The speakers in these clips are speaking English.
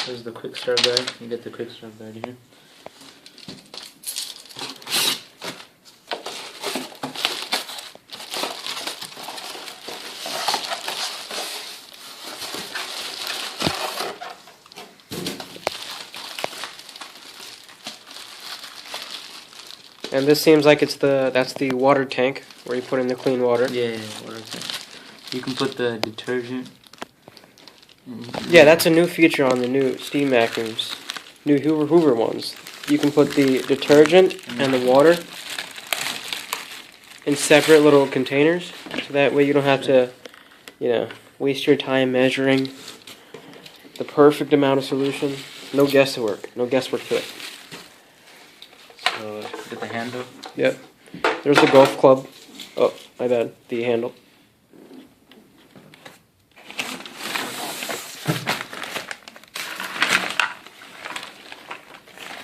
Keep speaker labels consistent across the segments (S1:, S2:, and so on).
S1: This is the quick start guide. You get the quick start guide here.
S2: And this seems like that's the water tank where you put in the clean water.
S1: Yeah, water tank. You can put the detergent.
S2: Yeah, that's a new feature on the new steam vacuums, new Hoover ones. You can put the detergent and the water in separate little containers, so that way you don't have to, waste your time measuring the perfect amount of solution. No guesswork to it.
S1: So get the handle.
S2: Yep. There's the golf club. Oh, my bad. The handle.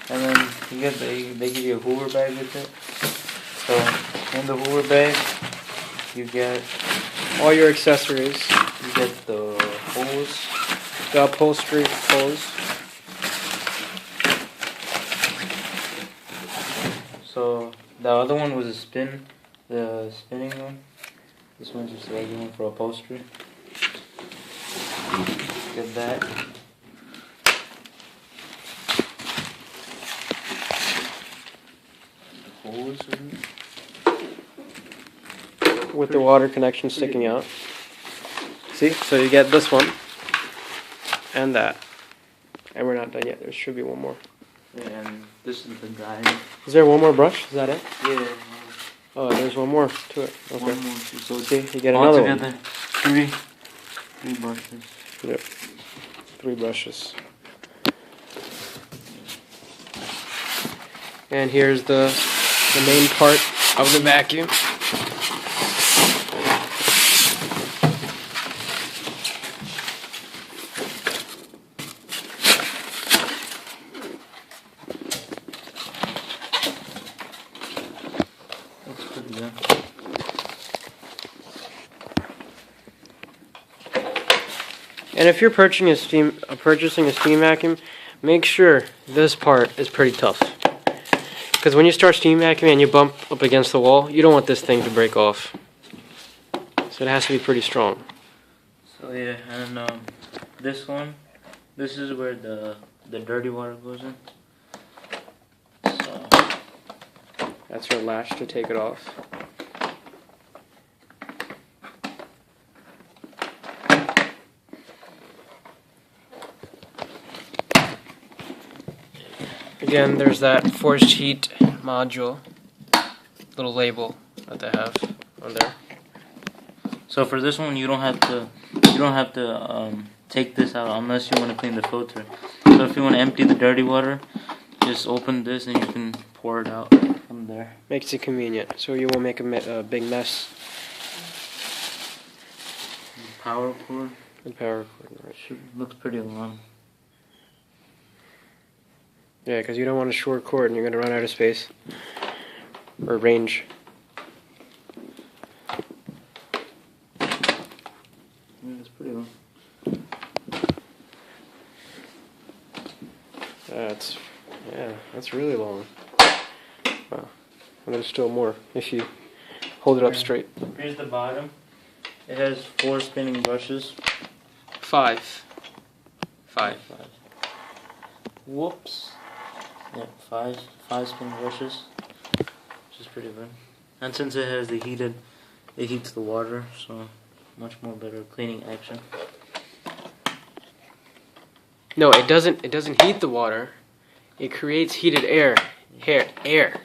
S1: And then they give you a Hoover bag with it. So in the Hoover bag, you get
S2: all your accessories.
S1: You get the hose,
S2: the upholstery hose.
S1: So the other one was the spinning one. This one's just the regular one for upholstery. Get that. Hose
S2: with the water connection sticking out. See? So you get this one and that. And we're not done yet. There should be one more.
S1: Yeah, and this is the guide.
S2: Is there one more brush? Is that it?
S1: Yeah.
S2: Oh, there's one more to it. Okay.
S1: One more. So
S2: see, you get another
S1: one. Three brushes.
S2: Yep. 3 brushes. And here's the main part of the vacuum. And if you're purchasing a steam vacuum, make sure this part is pretty tough. Because when you start steam vacuuming and you bump up against the wall, you don't want this thing to break off. So it has to be pretty strong.
S1: So yeah, and this one, this is where the dirty water goes in. So
S2: that's your latch to take it off. Again, there's that forced heat module, little label that they have on there.
S1: So for this one, you don't have to take this out unless you want to clean the filter. So if you want to empty the dirty water, just open this and you can pour it out from there.
S2: Makes it convenient, so you won't make a big mess.
S1: The power cord.
S2: The power cord, right.
S1: Looks pretty long.
S2: Yeah, because you don't want a short cord and you're going to run out of space or range.
S1: Yeah, it's pretty long.
S2: That's really long. Wow. And there's still more if you hold it up straight.
S1: Here's the bottom. It has 4 spinning brushes.
S2: 5.
S1: Whoops. Yeah, 5 spin brushes, which is pretty good. And since it has it heats the water, so much more better cleaning action.
S2: No, it doesn't heat the water. It creates heated air. Air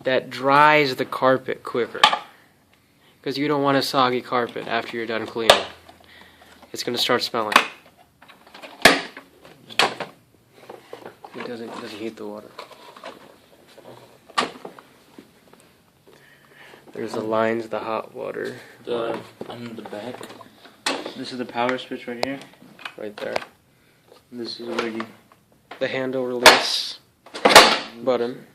S2: that dries the carpet quicker. Because you don't want a soggy carpet after you're done cleaning. It's going to start smelling. It doesn't heat the water. There's the lines, the hot water.
S1: On the back. This is the power switch right here.
S2: Right there.
S1: This is where you...
S2: The handle release button.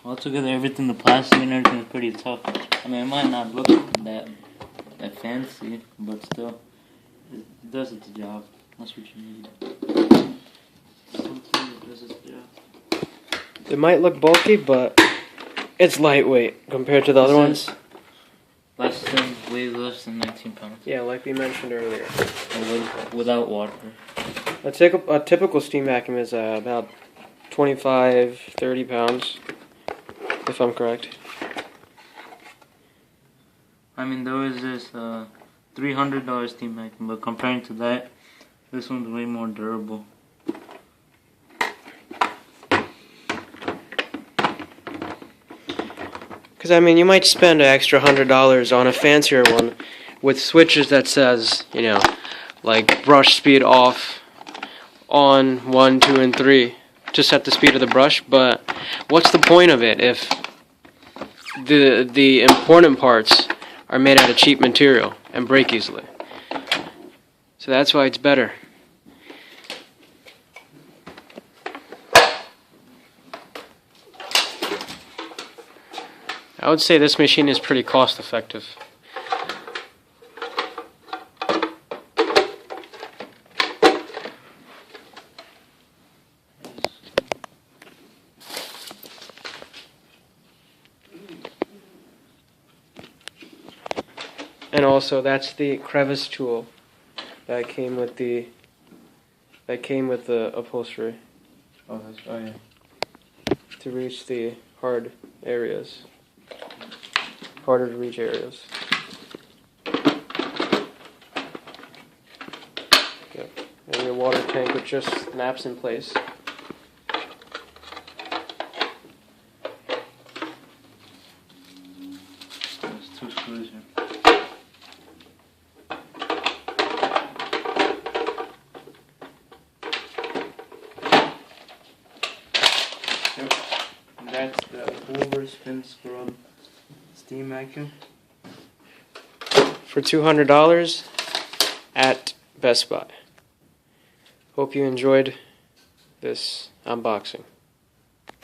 S1: Altogether, everything, the plastic and everything is pretty tough. I mean, it might not look that fancy, but still, it does its job. That's what you need. Something that does its job.
S2: It might look bulky, but it's lightweight compared to the other ones.
S1: Weighs less than 19 pounds.
S2: Yeah, like we mentioned earlier.
S1: Without water.
S2: A typical steam vacuum is about 25, 30 pounds, if I'm correct.
S1: I mean, there was this $300 steam vacuum, but comparing to that, this one's way more durable.
S2: Because, I mean, you might spend an extra $100 on a fancier one with switches that says, you know, like brush speed off, on, 1, 2, and 3 to set the speed of the brush. But what's the point of it if the important parts are made out of cheap material and break easily? So that's why it's better. I would say this machine is pretty cost effective. And also, that's the crevice tool that came with the upholstery
S1: Oh yeah.
S2: to reach the hard areas. Harder to reach areas. Okay. And your water tank, which just snaps in place.
S1: There's 2 screws here. Yep. And that's the Hoover SteamVac
S2: For $200 at Best Buy. Hope you enjoyed this unboxing.